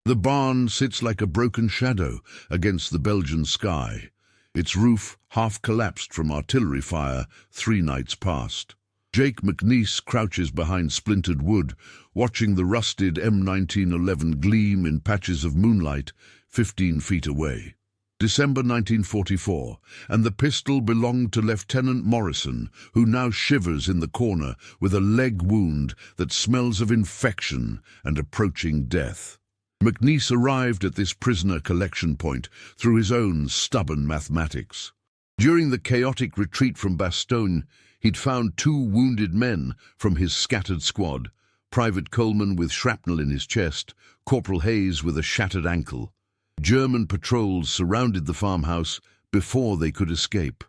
The barn sits like a broken shadow against the Belgian sky, its roof half collapsed from artillery fire 3 nights past. Jake McNiece crouches behind splintered wood, watching the rusted M1911 gleam in patches of moonlight 15 feet away. December 1944, and the pistol belonged to Lieutenant Morrison, who now shivers in the corner with a leg wound that smells of infection and approaching death. McNiece arrived at this prisoner collection point through his own stubborn mathematics. During the chaotic retreat from Bastogne, he'd found 2 wounded men from his scattered squad, Private Coleman with shrapnel in his chest, Corporal Hayes with a shattered ankle. German patrols surrounded the farmhouse before they could escape.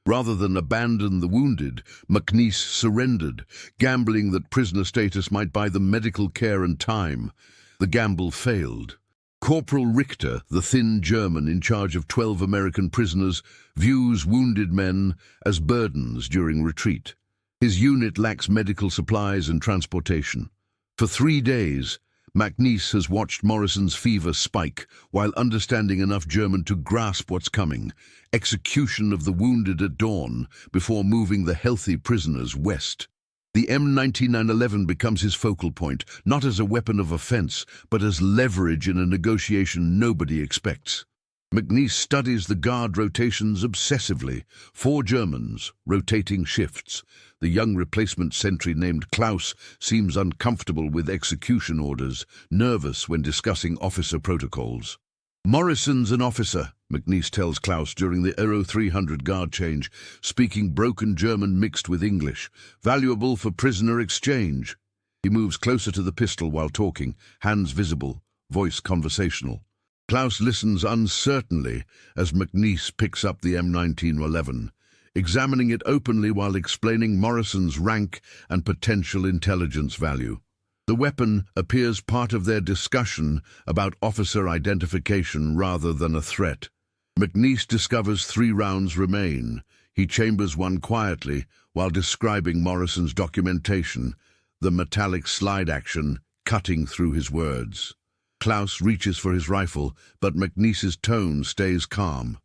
Rather than abandon the wounded, McNiece surrendered, gambling that prisoner status might buy them medical care and time. The gamble failed. Corporal Richter, the thin German in charge of 12 American prisoners, views wounded men as burdens during retreat. His unit lacks medical supplies and transportation. For 3 days, McNiece has watched Morrison's fever spike while understanding enough German to grasp what's coming: execution of the wounded at dawn before moving the healthy prisoners west. The M1911 becomes his focal point, not as a weapon of offense, but as leverage in a negotiation nobody expects. McNiece studies the guard rotations obsessively. 4 Germans, rotating shifts. The young replacement sentry named Klaus seems uncomfortable with execution orders, nervous when discussing officer protocols. "Morrison's an officer," McNiece tells Klaus during the Aero 300 guard change, speaking broken German mixed with English, valuable for prisoner exchange. He moves closer to the pistol while talking, hands visible, voice conversational. Klaus listens uncertainly as McNiece picks up the M1911, examining it openly while explaining Morrison's rank and potential intelligence value. The weapon appears part of their discussion about officer identification rather than a threat. McNiece discovers 3 rounds remain. He chambers one quietly while describing Morrison's documentation, the metallic slide action cutting through his words. Klaus reaches for his rifle, but McNiece's tone stays calm,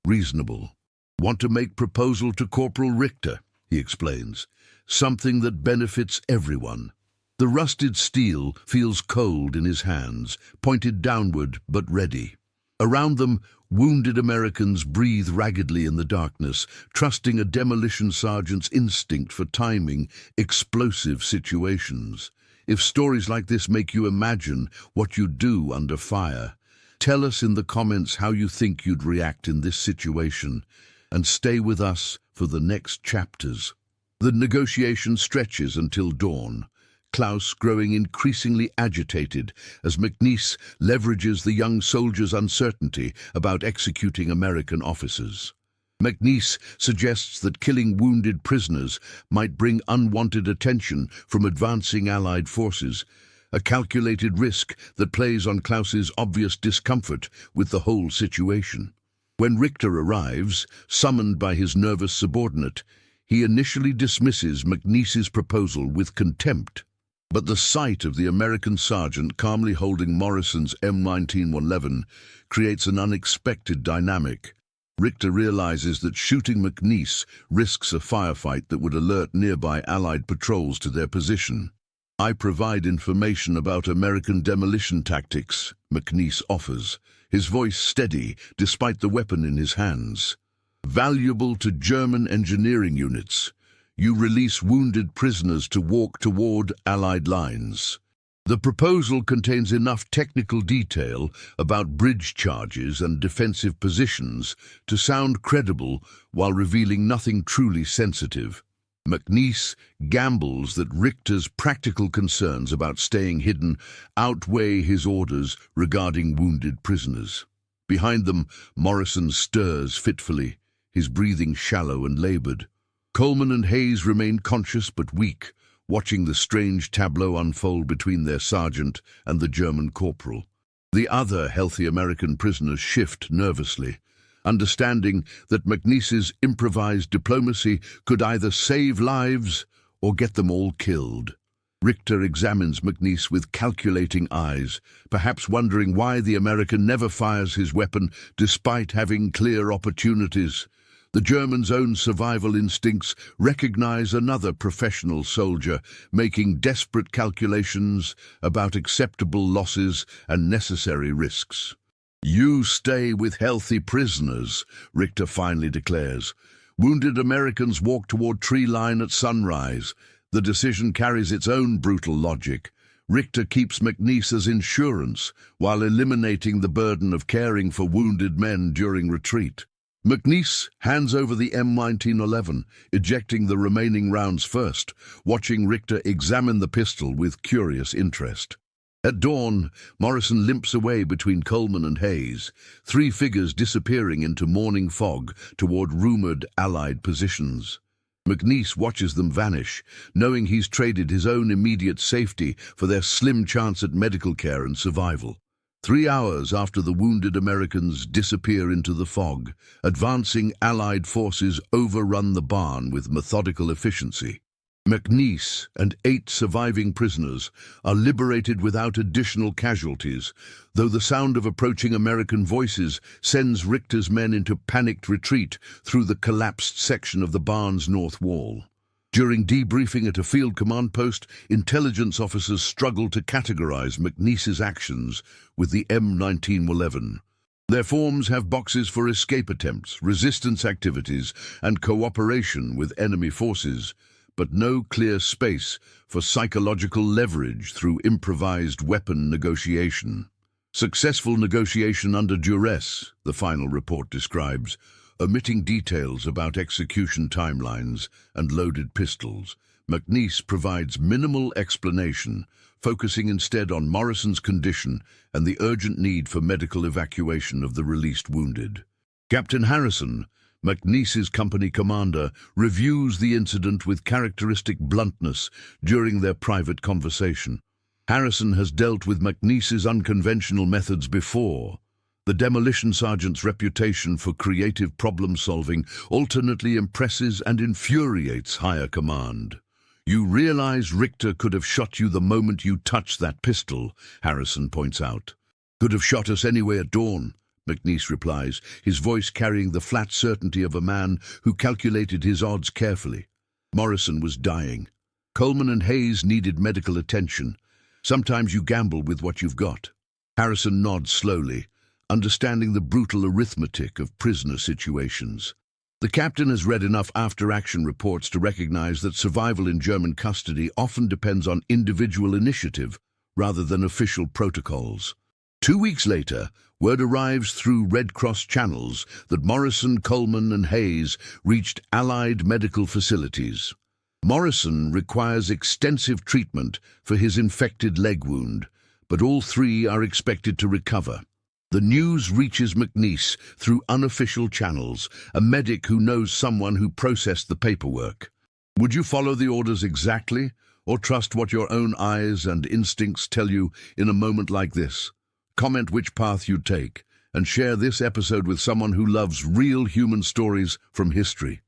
reasonable. "Want to make proposal to Corporal Richter," he explains. "Something that benefits everyone." The rusted steel feels cold in his hands, pointed downward but ready. Around them, wounded Americans breathe raggedly in the darkness, trusting a demolition sergeant's instinct for timing explosive situations. If stories like this make you imagine what you'd do under fire, tell us in the comments how you think you'd react in this situation, and stay with us for the next chapters. The negotiation stretches until dawn, Klaus growing increasingly agitated as McNiece leverages the young soldier's uncertainty about executing American officers. McNiece suggests that killing wounded prisoners might bring unwanted attention from advancing Allied forces, a calculated risk that plays on Klaus's obvious discomfort with the whole situation. When Richter arrives, summoned by his nervous subordinate, he initially dismisses McNiece's proposal with contempt. But the sight of the American sergeant calmly holding Morrison's M1911 creates an unexpected dynamic. Richter realizes that shooting McNiece risks a firefight that would alert nearby Allied patrols to their position. "I provide information about American demolition tactics," McNiece offers, his voice steady despite the weapon in his hands. "Valuable to German engineering units. You release wounded prisoners to walk toward Allied lines." The proposal contains enough technical detail about bridge charges and defensive positions to sound credible while revealing nothing truly sensitive. McNiece gambles that Richter's practical concerns about staying hidden outweigh his orders regarding wounded prisoners. Behind them, Morrison stirs fitfully, his breathing shallow and labored. Coleman and Hayes remain conscious but weak, watching the strange tableau unfold between their sergeant and the German corporal. The other healthy American prisoners shift nervously, understanding that McNiece's improvised diplomacy could either save lives or get them all killed. Richter examines McNiece with calculating eyes, perhaps wondering why the American never fires his weapon despite having clear opportunities. The German's own survival instincts recognize another professional soldier making desperate calculations about acceptable losses and necessary risks. "You stay with healthy prisoners," Richter finally declares. Wounded Americans walk toward tree line at sunrise. The decision carries its own brutal logic. Richter keeps McNiece as insurance while eliminating the burden of caring for wounded men during retreat. McNiece hands over the M1911, ejecting the remaining rounds first, watching Richter examine the pistol with curious interest. At dawn, Morrison limps away between Coleman and Hayes, three figures disappearing into morning fog toward rumored Allied positions. McNiece watches them vanish, knowing he's traded his own immediate safety for their slim chance at medical care and survival. 3 hours after the wounded Americans disappear into the fog, advancing Allied forces overrun the barn with methodical efficiency. McNiece and 8 surviving prisoners are liberated without additional casualties, though the sound of approaching American voices sends Richter's men into panicked retreat through the collapsed section of the barn's north wall. During debriefing at a field command post, intelligence officers struggle to categorize McNiece's actions with the M1911. Their forms have boxes for escape attempts, resistance activities, and cooperation with enemy forces, but no clear space for psychological leverage through improvised weapon negotiation. Successful negotiation under duress, the final report describes, omitting details about execution timelines and loaded pistols. McNiece provides minimal explanation, focusing instead on Morrison's condition and the urgent need for medical evacuation of the released wounded. Captain Harrison, McNiece's company commander, reviews the incident with characteristic bluntness during their private conversation. Harrison has dealt with McNiece's unconventional methods before. The demolition sergeant's reputation for creative problem-solving alternately impresses and infuriates higher command. "You realize Richter could have shot you the moment you touched that pistol," Harrison points out. "Could have shot us anyway at dawn," McNiece replies, his voice carrying the flat certainty of a man who calculated his odds carefully. Morrison was dying. Coleman and Hayes needed medical attention. Sometimes you gamble with what you've got. Harrison nods slowly, understanding the brutal arithmetic of prisoner situations. The captain has read enough after-action reports to recognize that survival in German custody often depends on individual initiative rather than official protocols. 2 weeks later, word arrives through Red Cross channels that Morrison, Coleman, and Hayes reached Allied medical facilities. Morrison requires extensive treatment for his infected leg wound, but all 3 are expected to recover. The news reaches McNiece through unofficial channels, a medic who knows someone who processed the paperwork. Would you follow the orders exactly, or trust what your own eyes and instincts tell you in a moment like this? Comment which path you'd take, and share this episode with someone who loves real human stories from history.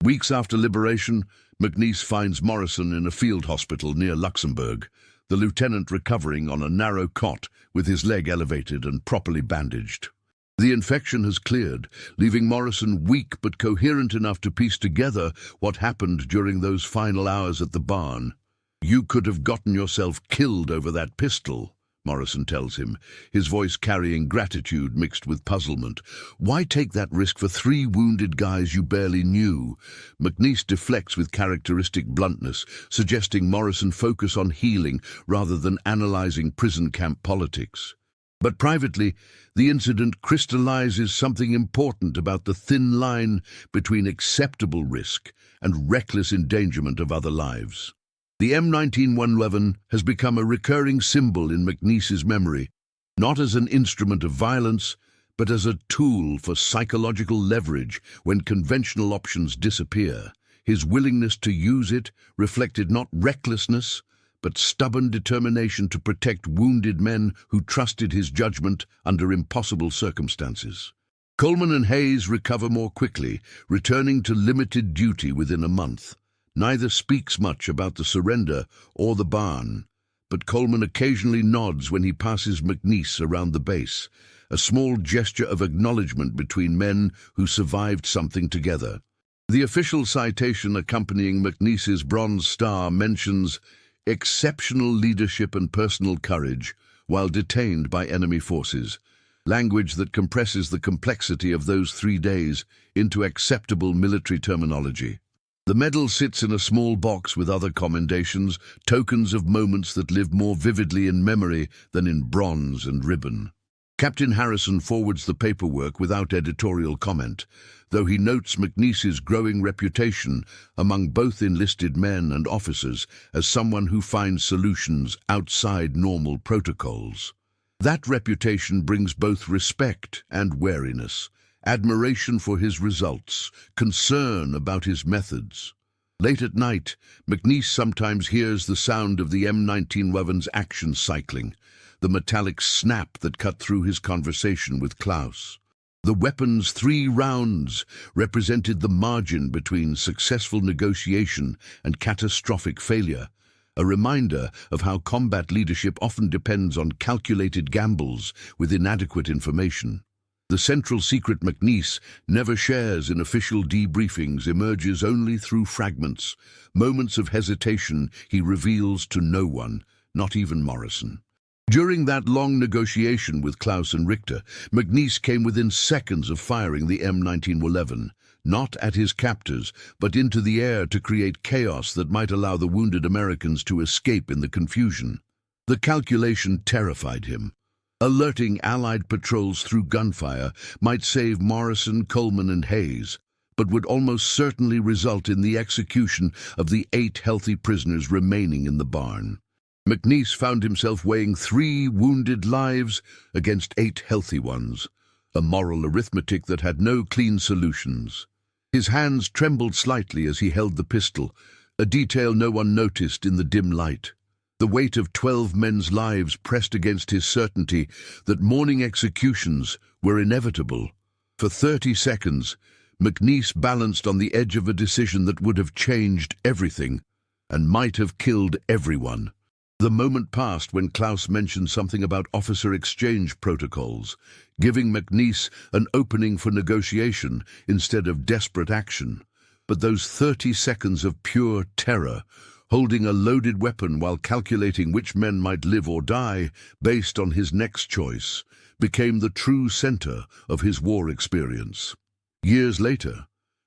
Weeks after liberation, McNiece finds Morrison in a field hospital near Luxembourg, the lieutenant recovering on a narrow cot with his leg elevated and properly bandaged. The infection has cleared, leaving Morrison weak but coherent enough to piece together what happened during those final hours at the barn. "You could have gotten yourself killed over that pistol," Morrison tells him, his voice carrying gratitude mixed with puzzlement. "Why take that risk for 3 wounded guys you barely knew?" McNiece deflects with characteristic bluntness, suggesting Morrison focus on healing rather than analyzing prison camp politics. But privately, the incident crystallizes something important about the thin line between acceptable risk and reckless endangerment of other lives. The M1911 has become a recurring symbol in McNiece's memory, not as an instrument of violence, but as a tool for psychological leverage when conventional options disappear. His willingness to use it reflected not recklessness, but stubborn determination to protect wounded men who trusted his judgment under impossible circumstances. Coleman and Hayes recover more quickly, returning to limited duty within a month. Neither speaks much about the surrender or the barn, but Coleman occasionally nods when he passes McNiece around the base, a small gesture of acknowledgement between men who survived something together. The official citation accompanying McNiece's Bronze Star mentions exceptional leadership and personal courage while detained by enemy forces, language that compresses the complexity of those 3 days into acceptable military terminology. The medal sits in a small box with other commendations, tokens of moments that live more vividly in memory than in bronze and ribbon. Captain Harrison forwards the paperwork without editorial comment, though he notes McNiece's growing reputation among both enlisted men and officers as someone who finds solutions outside normal protocols. That reputation brings both respect and wariness, admiration for his results, concern about his methods. Late at night, McNiece sometimes hears the sound of the M1911's action cycling, the metallic snap that cut through his conversation with Klaus. The weapon's 3 rounds represented the margin between successful negotiation and catastrophic failure, a reminder of how combat leadership often depends on calculated gambles with inadequate information. The central secret McNiece never shares in official debriefings emerges only through fragments, moments of hesitation he reveals to no one, not even Morrison. During that long negotiation with Klaus and Richter, McNiece came within seconds of firing the M1911, not at his captors, but into the air to create chaos that might allow the wounded Americans to escape in the confusion. The calculation terrified him. Alerting Allied patrols through gunfire might save Morrison, Coleman, and Hayes, but would almost certainly result in the execution of the 8 healthy prisoners remaining in the barn. McNiece found himself weighing 3 wounded lives against 8 healthy ones, a moral arithmetic that had no clean solutions. His hands trembled slightly as he held the pistol, a detail no one noticed in the dim light. The weight of 12 men's lives pressed against his certainty that morning executions were inevitable. For 30 seconds, McNiece balanced on the edge of a decision that would have changed everything and might have killed everyone. The moment passed when Klaus mentioned something about officer exchange protocols, giving McNiece an opening for negotiation instead of desperate action. But those 30 seconds of pure terror, holding a loaded weapon while calculating which men might live or die based on his next choice, became the true center of his war experience. Years later,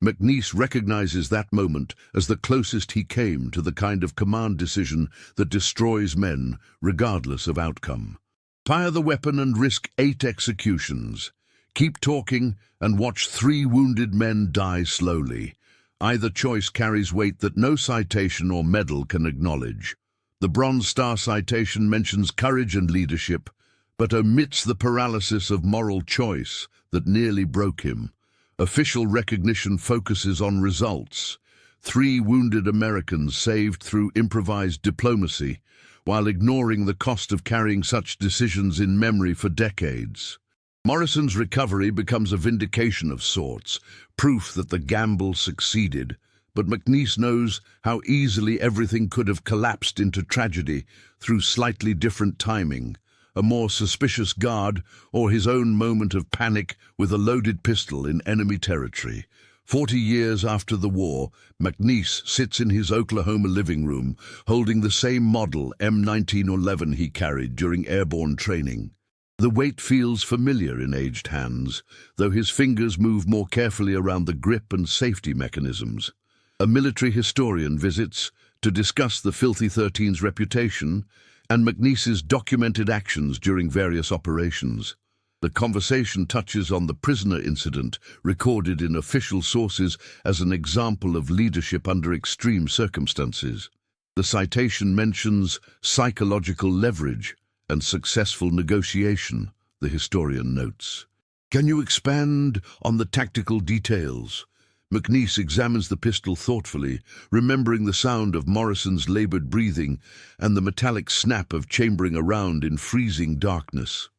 McNiece recognizes that moment as the closest he came to the kind of command decision that destroys men, regardless of outcome. Fire the weapon and risk 8 executions. Keep talking and watch 3 wounded men die slowly. Either choice carries weight that no citation or medal can acknowledge. The Bronze Star citation mentions courage and leadership, but omits the paralysis of moral choice that nearly broke him. Official recognition focuses on results. 3 wounded Americans saved through improvised diplomacy, while ignoring the cost of carrying such decisions in memory for decades. Morrison's recovery becomes a vindication of sorts, proof that the gamble succeeded, but McNiece knows how easily everything could have collapsed into tragedy through slightly different timing, a more suspicious guard, or his own moment of panic with a loaded pistol in enemy territory. 40 years after the war, McNiece sits in his Oklahoma living room, holding the same model M1911 he carried during airborne training. The weight feels familiar in aged hands, though his fingers move more carefully around the grip and safety mechanisms. A military historian visits to discuss the Filthy 13's reputation and McNiece's documented actions during various operations. The conversation touches on the prisoner incident, recorded in official sources as an example of leadership under extreme circumstances. The citation mentions psychological leverage and successful negotiation, the historian notes. Can you expand on the tactical details? McNiece examines the pistol thoughtfully, remembering the sound of Morrison's labored breathing and the metallic snap of chambering around in freezing darkness.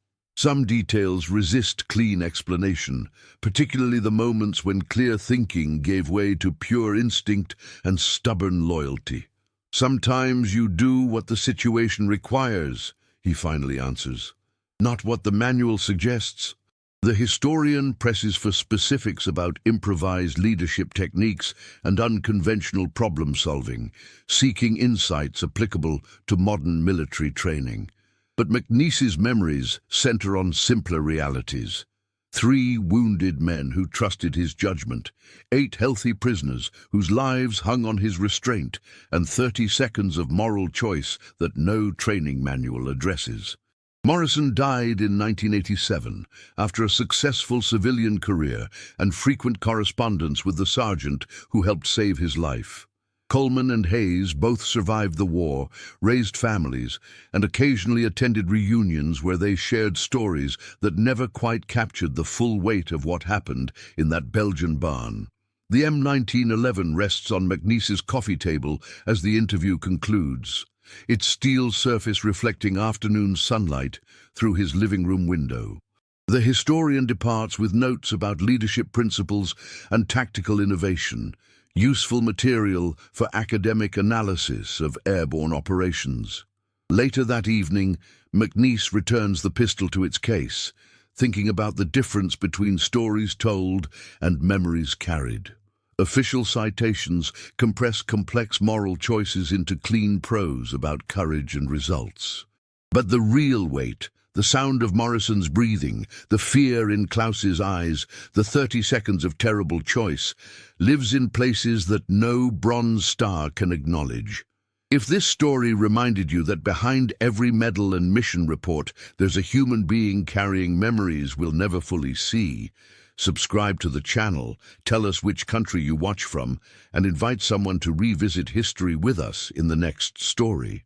Some details resist clean explanation, particularly the moments when clear thinking gave way to pure instinct and stubborn loyalty. "Sometimes you do what the situation requires," he finally answers, "not what the manual suggests." The historian presses for specifics about improvised leadership techniques and unconventional problem-solving, seeking insights applicable to modern military training. But McNiece's memories center on simpler realities. 3 wounded men who trusted his judgment, 8 healthy prisoners whose lives hung on his restraint, and 30 seconds of moral choice that no training manual addresses. Morrison died in 1987 after a successful civilian career and frequent correspondence with the sergeant who helped save his life. Coleman and Hayes both survived the war, raised families, and occasionally attended reunions where they shared stories that never quite captured the full weight of what happened in that Belgian barn. The M1911 rests on McNiece's coffee table as the interview concludes, its steel surface reflecting afternoon sunlight through his living room window. The historian departs with notes about leadership principles and tactical innovation, useful material for academic analysis of airborne operations. Later that evening, McNiece returns the pistol to its case, thinking about the difference between stories told and memories carried. Official citations compress complex moral choices into clean prose about courage and results. But the real weight, the sound of Morrison's breathing, the fear in Klaus's eyes, the 30 seconds of terrible choice, lives in places that no Bronze Star can acknowledge. If this story reminded you that behind every medal and mission report there's a human being carrying memories we'll never fully see, subscribe to the channel, tell us which country you watch from, and invite someone to revisit history with us in the next story.